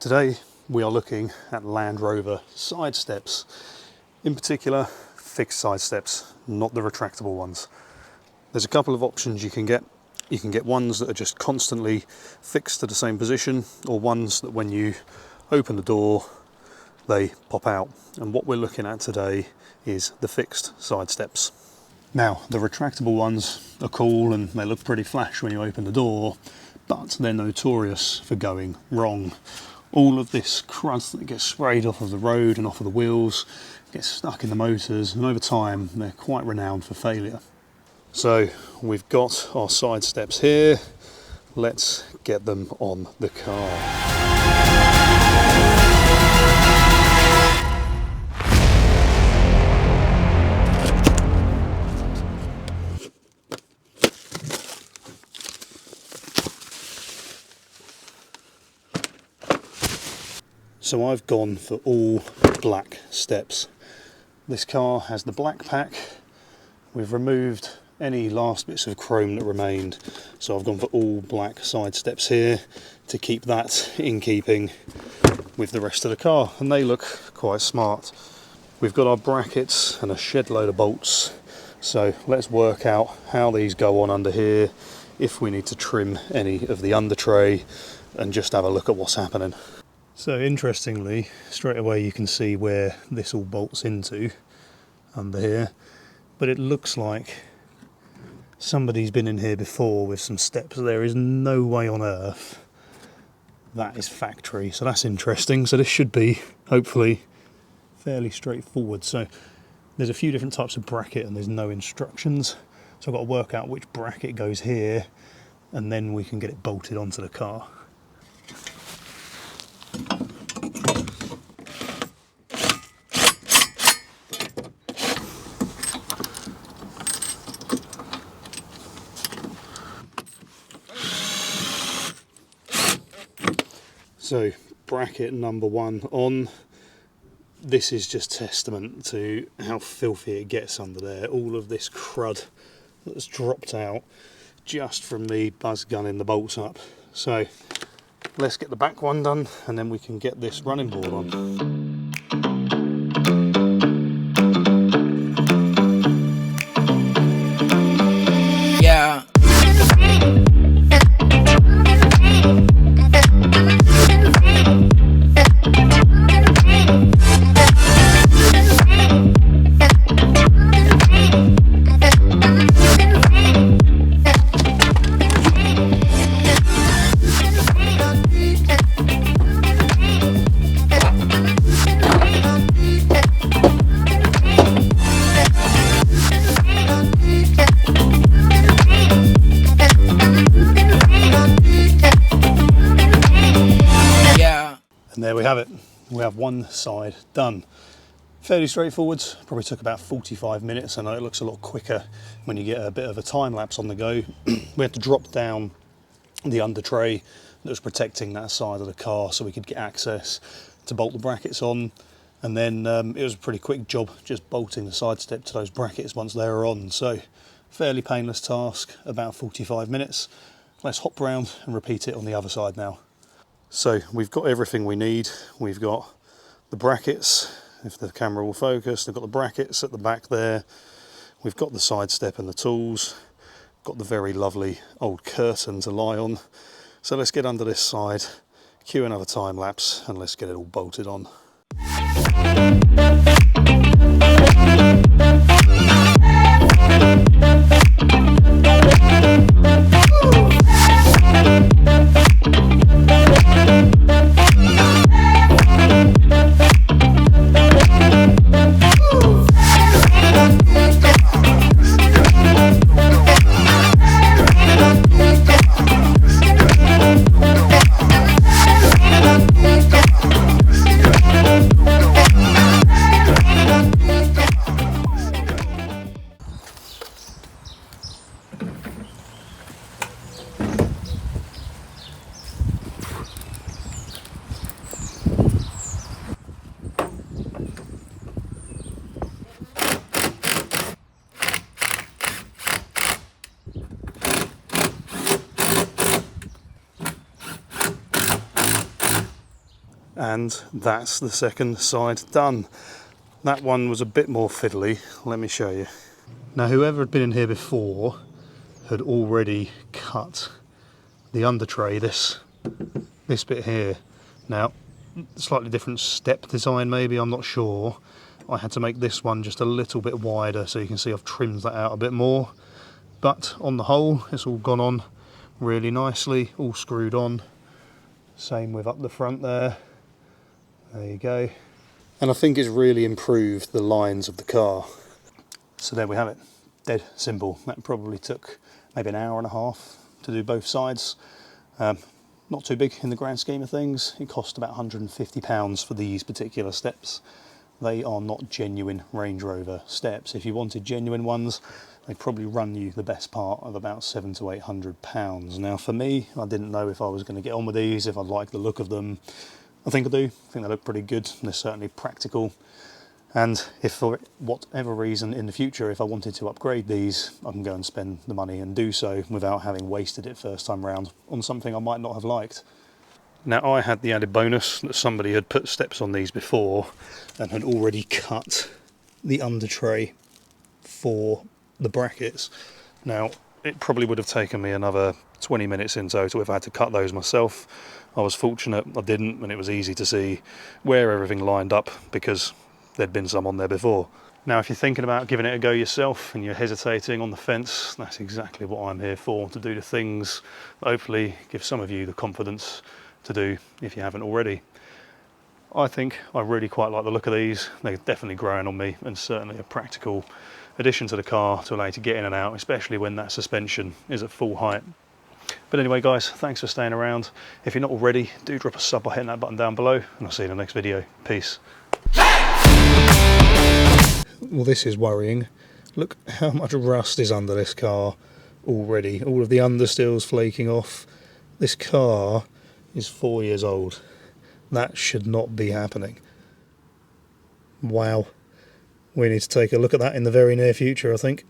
Today we are looking at Land Rover side steps, in particular fixed side steps, not the retractable ones. There's a couple of options you can get. You can get ones that are just constantly fixed to the same position, or ones that when you open the door they pop out. And what we're looking at today is the fixed side steps. Now, the retractable ones are cool and they look pretty flash when you open the door, but they're notorious for going wrong. All of this crud that gets sprayed off of the road and off of the wheels gets stuck in the motors, and over time they're quite renowned for failure. So we've got our side steps here. Let's get them on the car. So I've gone for all black steps. This car has the black pack. We've removed any last bits of chrome that remained, so I've gone for all black side steps here to keep that in keeping with the rest of the car, and they look quite smart. We've got our brackets and a shed load of bolts, so let's work out how these go on under here, if we need to trim any of the under tray, and just have a look at what's happening. So interestingly, straight away you can see where this all bolts into under here, but it looks like somebody's been in here before with some steps. There is no way on earth that is factory, so that's interesting. So this should be hopefully fairly straightforward. So there's a few different types of bracket and there's no instructions, so I've got to work out which bracket goes here and then we can get it bolted onto the car. So bracket number one on. This is just testament to how filthy it gets under there. All of this crud that's dropped out just from me buzz gunning the bolts up. So let's get the back one done and then we can get this running board on. Yeah. And there we have it. We have one side done. Fairly straightforward, probably took about 45 minutes. I know it looks a lot quicker when you get a bit of a time lapse on the go. We had to drop down the under tray that was protecting that side of the car so we could get access to bolt the brackets on. And then it was a pretty quick job just bolting the side step to those brackets once they were on. So fairly painless task, about 45 minutes. Let's hop round and repeat it on the other side now. So we've got everything we need. We've got the brackets, if the camera will focus, they've got the brackets at the back there. We've got the side step and the tools. Got the very lovely old curtain to lie on. So let's get under this side, cue another time lapse, and let's get it all bolted on. And that's the second side done. That one was a bit more fiddly, let me show you. Now whoever had been in here before had already cut the under tray, this bit here. Now, slightly different step design maybe, I'm not sure. I had to make this one just a little bit wider, so you can see I've trimmed that out a bit more. But on the whole, it's all gone on really nicely, all screwed on. Same with up the front there. There you go. And I think it's really improved the lines of the car. So there we have it. Dead simple. That probably took maybe an hour and a half to do both sides. Not too big in the grand scheme of things. It cost about £150 for these particular steps. They are not genuine Range Rover steps. If you wanted genuine ones, they'd probably run you the best part of about £700 to £800. Now for me, I didn't know if I was going to get on with these, if I'd like the look of them. I think I do. I think they look pretty good. They're certainly practical. And if for whatever reason in the future, if I wanted to upgrade these, I can go and spend the money and do so without having wasted it first time round on something I might not have liked. Now I had the added bonus that somebody had put steps on these before and had already cut the under tray for the brackets. Now it probably would have taken me another 20 minutes in total if I had to cut those myself. I was fortunate I didn't, and it was easy to see where everything lined up because there'd been some on there before. Now if you're thinking about giving it a go yourself and you're hesitating on the fence, that's exactly what I'm here for, to do the things that hopefully give some of you the confidence to do if you haven't already. I think I really quite like the look of these. They're definitely growing on me and certainly a practical addition to the car to allow you to get in and out, especially when that suspension is at full height. But anyway guys, thanks for staying around. If you're not already, do drop a sub by hitting that button down below, and I'll see you in the next video. Peace. Well, this is worrying. Look how much rust is under this car already. All of the understill's flaking off. This car is 4 years old. That should not be happening. Wow. We need to take a look at that in the very near future, I think.